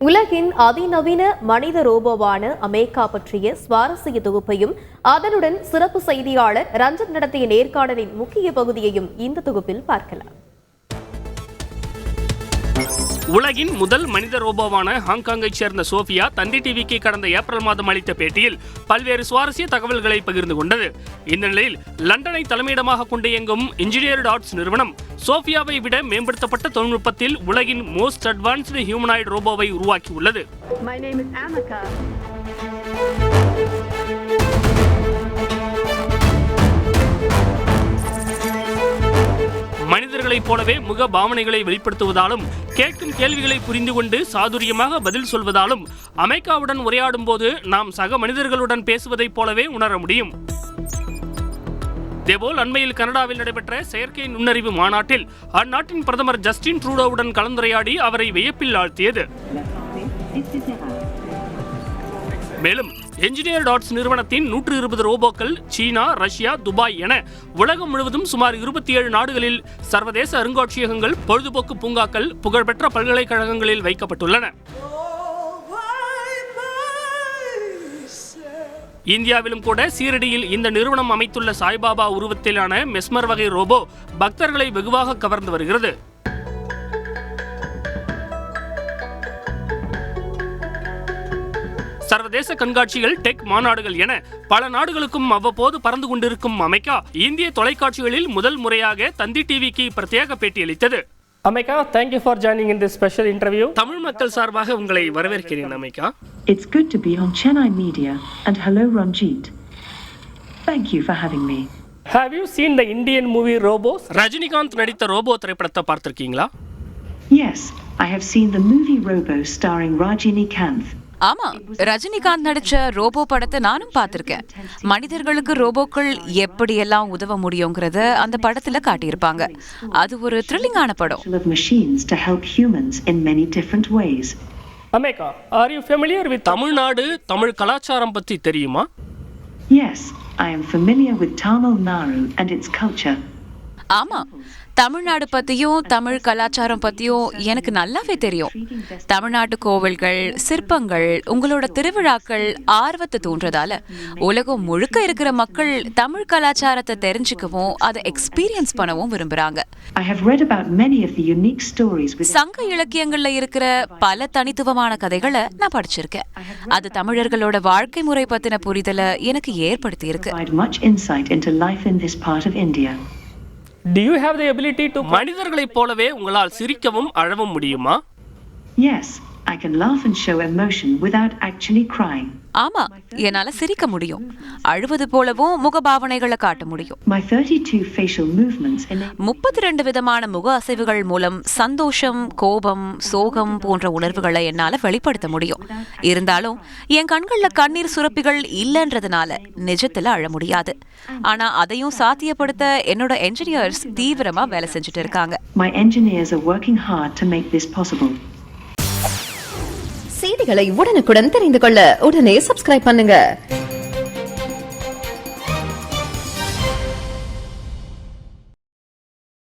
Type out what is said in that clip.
உலகின் அதிநவீன மனித ரோபோவான அமேகா பற்றிய சுவாரஸ்ய தொகுப்பையும் அதனுடன் சிறப்பு செய்தியாளர் ரஞ்சன் நடத்திய நேர்காணலின் முக்கிய பகுதியையும் இந்த தொகுப்பில் பார்க்கலாம். உலகின் முதல் மனித ரோபோவான ஹாங்காங்கை சேர்ந்த சோஃபியா தந்தி டிவிக்கு கடந்த ஏப்ரல் மாதம் அளித்த பேட்டியில் பல்வேறு சுவாரஸ்ய தகவல்களை பகிர்ந்து கொண்டது. இந்த நிலையில் லண்டனை தலைமையிடமாக கொண்டு இயங்கும் இன்ஜினியர்ட் ஆர்ட்ஸ் நிறுவனம் சோஃபியாவை விட மேம்படுத்தப்பட்ட தொழில்நுட்பத்தில் உலகின் மோஸ்ட் அட்வான்ஸ்டு ஹியூமனாய்டு ரோபோவை உருவாக்கியுள்ளது. மனிதர்களைப் போலவே முக பாவனைகளை வெளிப்படுத்துவதாலும் கேட்கும் கேள்விகளை புரிந்து கொண்டு சாதுரியமாக பதில் சொல்வதாலும் அமேகாவுடன் உரையாடும் போது நாம் சக மனிதர்களுடன் பேசுவதைப் போலவே உணர முடியும். இதேபோல் அண்மையில் கனடாவில் நடைபெற்ற செயற்கை நுண்ணறிவு மாநாட்டில் அந்நாட்டின் பிரதமர் ஜஸ்டின் ட்ரூடோவுடன் கலந்துரையாடி அவரை வியப்பில் ஆழ்த்தியது. மேலும் என்ஜினியர்ட் ஆர்ட்ஸ் நிறுவனத்தின் 120 ரோபோக்கள் சீனா, ரஷ்யா, துபாய் என உலகம் முழுவதும் சுமார் 27 நாடுகளில் சர்வதேச அருங்காட்சியகங்கள், பொழுதுபோக்கு பூங்காக்கள், புகழ்பெற்ற பல்கலைக்கழகங்களில் வைக்கப்பட்டுள்ளன. இந்தியாவிலும் கூட சீரடியில் இந்த நிறுவனம் அமைத்துள்ள சாய்பாபா உருவத்திலான மெஸ்மர் வகை ரோபோ பக்தர்களை வெகுவாக கவர்ந்து வருகிறது. சர்வதேச கண்காட்சிகள், டெக் மாநாடுகள் என பல நாடுகளுக்கும் அவ்வப்போது பறந்து கொண்டிருக்கும் அமேகா இந்திய தொலைக்காட்சிகளில் முதல் முறையாக தந்தி டிவிக்கு பிரத்யேக பேட்டியளித்தது. அமேகா, thank you for joining in this special interview. Tamil மக்கள் சார்பாக உங்களை வரவேற்கிறேன் அமேகா. It's good to be on Chennai Media and hello Ranjit. Thank you for having me. Have you seen the Indian movie Robos? Rajinikanth நடித்த ரோபோ திரைப்படத்தை பார்த்திருக்கீங்களா? Yes, I have seen the movie Robo starring Rajinikanth. ஆமா, ரஜினிகாந்த் நடிச்ச robot படத்தை நானும் பார்த்திருக்கேன். மனிதர்களுக்கு ரோபோக்கள் எப்படியெல்லாம் உதவ முடியுங்கிறத அந்த படத்துல காட்டியிருப்பாங்க. அது ஒரு த்ரில்லிங்கான படம். அமேகா, are you familiar with Tamil Nadu, Tamil கலாச்சாரம் பற்றி தெரியுமா? Yes, I am familiar with Tamil Nadu and its culture. ஆமா, தமிழ்நாடு பத்தியும் தமிழ் கலாச்சாரம் பத்தியும் எனக்கு நல்லாவே தெரியும். தமிழ்நாட்டு கோவில்கள், சிற்பங்கள், உங்களோட திருவிழாக்கள் ஆர்வத்தை தூண்டுறதால உலகம் முழுக்க இருக்கிற மக்கள் தமிழ் கலாச்சாரத்தை தெரிஞ்சுக்கவும் அதை எக்ஸ்பீரியன்ஸ் பண்ணவும் விரும்புறாங்க. சங்க இலக்கியங்கள்ல இருக்கிற பல தனித்துவமான கதைகளை நான் படிச்சிருக்கேன். அது தமிழர்களோட வாழ்க்கை முறை பத்தின புரிதலை எனக்கு ஏற்படுத்தி இருக்கு. Do you have the ability to மனிதர்களைப் போலவே உங்களால் சிரிக்கவும் அழவும் முடியுமா? Yes, I can laugh and show emotion without actually crying. ஆமா, என்னால சிரிக்க முடியும், அழுவது போலவும் முகபாவனைகளை காட்ட முடியும். My 32 facial movements 32 விதமான முக அசைவுகள் மூலம் சந்தோஷம், கோபம், சோகம் போன்ற உணர்வுகளை என்னால வெளிப்படுத்த முடியும். இருந்தாலும் என் கண்கள்ல கண்ணீர் சுரப்பிகள் இல்லன்றதுனால நிஜத்துல அழ முடியாது. ஆனா அதையும் சாத்தியப்படுத்த என்னோட என்ஜினியர்ஸ் தீவிரமா வேலை செஞ்சுட்டு இருக்காங்க. My engineers are working hard to make this possible. செய்திகளை உடனுக்குடன் தெரிந்து கொள்ள உடனே சப்ஸ்கிரைப் பண்ணுங்க.